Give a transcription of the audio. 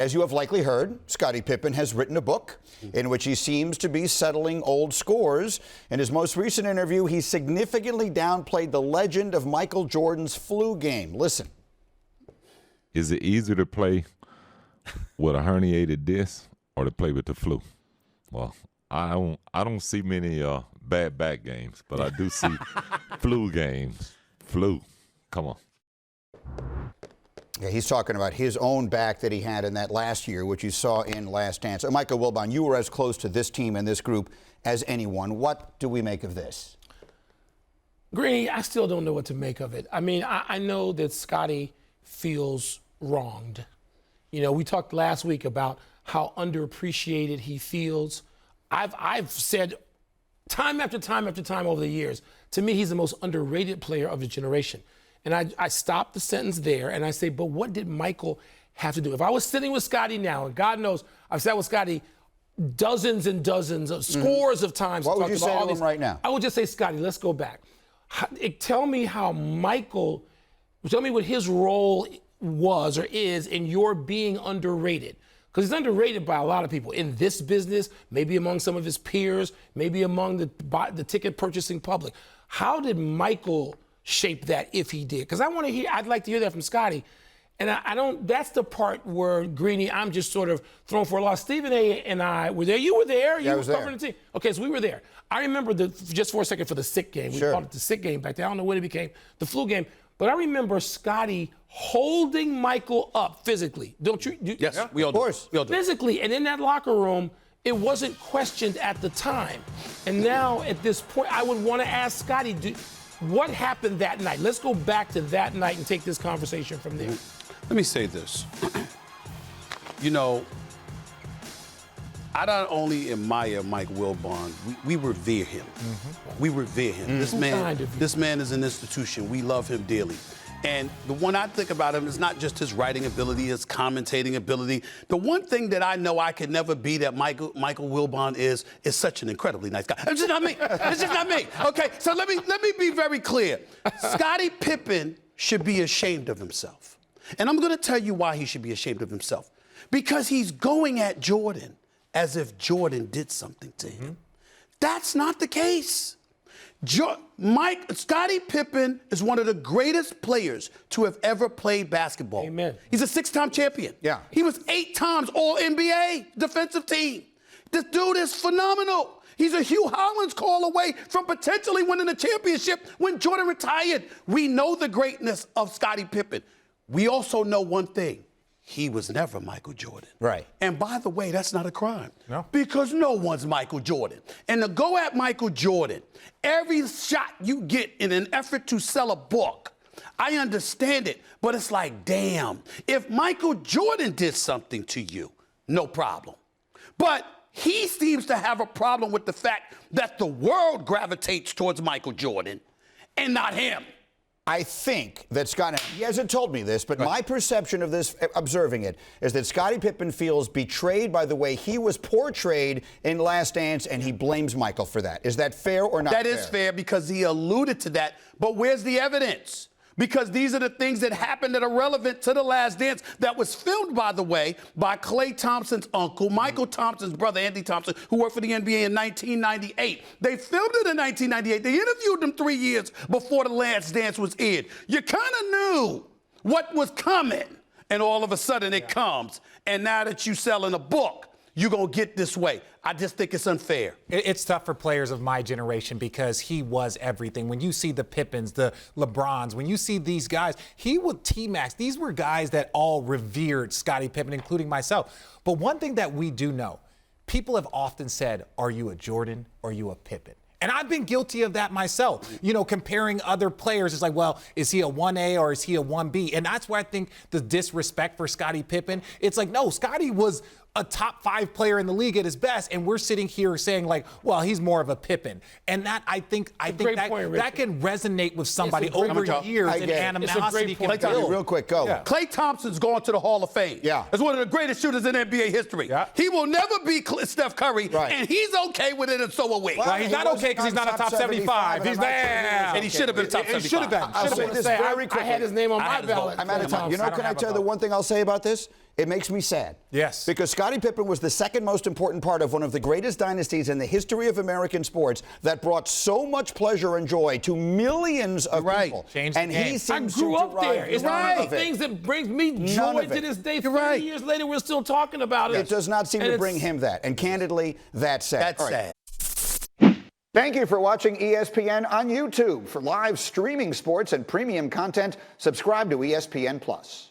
As you have likely heard, Scottie Pippen has written a book in which he seems to be settling old scores. In his most recent interview, he significantly downplayed the legend of Michael Jordan's flu game. Listen. Is it easier to play with a herniated disc or to play with the flu? Well, I don't see many bad back games, but I do see flu games. Flu. Come on. Yeah, he's talking about his own back that he had in that last year, which you saw in Last Dance. Michael Wilbon, you were as close to this team and this group as anyone. What do we make of this? Greeny, I still don't know what to make of it. I mean, I know that Scottie feels wronged. You know, we talked last week about how underappreciated he feels. I've said time after time after time over the years, to me, he's the most underrated player of his generation. And I stop the sentence there and I say, but what did Michael have to do? If I was sitting with Scottie now, and God knows I've sat with Scottie dozens and dozens of scores of times. What would you say to him right now? I would just say, Scottie, let's go back. Tell me how Michael, tell me what his role was or is in your being underrated. Because he's underrated by a lot of people in this business, maybe among some of his peers, maybe among the ticket purchasing public. How did Michael shape that if he did? Because I'd like to hear that from Scottie. And I don't, that's the part where, Greeny, I'm just sort of thrown for a loss. Stephen A. and I were there. You were there. Yeah, you were covering the team. Okay, so we were there. I remember just for a second for the sick game. We called it the sick game back then. I don't know when it became the flu game. But I remember Scottie holding Michael up physically. Don't you? Yes, yeah, we all do. Of course. We all do. Physically. And in that locker room, it wasn't questioned at the time. And now at this point, I would want to ask Scottie, what happened that night? Let's go back to that night and take this conversation from there. Let me say this. You know, I not only admire Mike Wilbon, we revere him. We revere him. This man is an institution. We love him dearly. And the one I think about him is not just his writing ability, his commentating ability. The one thing that I know I could never be that Michael Wilbon is such an incredibly nice guy. It's just not me. It's just not me. Okay, so let me be very clear. Scottie Pippen should be ashamed of himself. And I'm going to tell you why he should be ashamed of himself. Because he's going at Jordan as if Jordan did something to him. That's not the case. Scottie Pippen is one of the greatest players to have ever played basketball. Amen. He's a 6-time champion. Yeah. He was 8 times All-NBA defensive team. This dude is phenomenal. He's a Hugh Hollins call away from potentially winning a championship when Jordan retired. We know the greatness of Scottie Pippen. We also know one thing. He was never Michael Jordan. Right. And by the way, that's not a crime. No. Because no one's Michael Jordan. And to go at Michael Jordan, every shot you get in an effort to sell a book, I understand it, but it's like, damn, if Michael Jordan did something to you, no problem. But he seems to have a problem with the fact that the world gravitates towards Michael Jordan and not him. I think that he hasn't told me this, but my perception of this, observing it, is that Scottie Pippen feels betrayed by the way he was portrayed in Last Dance, and he blames Michael for that. Is that fair or not fair? That is fair because he alluded to that, but where's the evidence? Because these are the things that happened that are relevant to The Last Dance that was filmed, by the way, by Klay Thompson's uncle, Michael Thompson's brother, Andy Thompson, who worked for the NBA in 1998. They filmed it in 1998. They interviewed him 3 years before The Last Dance was aired. You kind of knew what was coming, and all of a sudden it comes. And now that you're selling a book, you're going to get this way. I just think it's unfair. It's tough for players of my generation because he was everything. When you see the Pippins, the LeBrons, when you see these guys, he was T-Max. These were guys that all revered Scottie Pippen, including myself. But one thing that we do know, people have often said, are you a Jordan or are you a Pippen? And I've been guilty of that myself. You know, comparing other players, it's like, well, is he a 1A or is he a 1B? And that's where I think the disrespect for Scottie Pippen, it's like, no, Scottie was a top 5 player in the league at his best, and we're sitting here saying like, well, he's more of a Pippen. And that I think that can resonate with somebody over years and animosity can build. Real quick, go. Yeah. Klay Thompson's going to the Hall of Fame. Yeah. As one of the greatest shooters in NBA history. Yeah. He will never be Steph Curry, and he's okay with it, and so are we. Well, he's not okay because he's not a top 75. He's there. And he should have been a top 75. He should have been. I'll say this very quickly. I had his name on my ballot. I'm out of time. You know, can I tell you the one thing I'll say about this? it makes me sad. Yes. Because Scottie Pippen was the second most important part of one of the greatest dynasties in the history of American sports that brought so much pleasure and joy to millions of people. Changed the and game. he I seems grew to up there. It's one of the things that brings me joy to this day. 30 years later, we're still talking about it. It does not seem to bring him that. And candidly, that's sad. That's sad. Thank you for watching ESPN on YouTube. For live streaming sports and premium content, subscribe to ESPN+.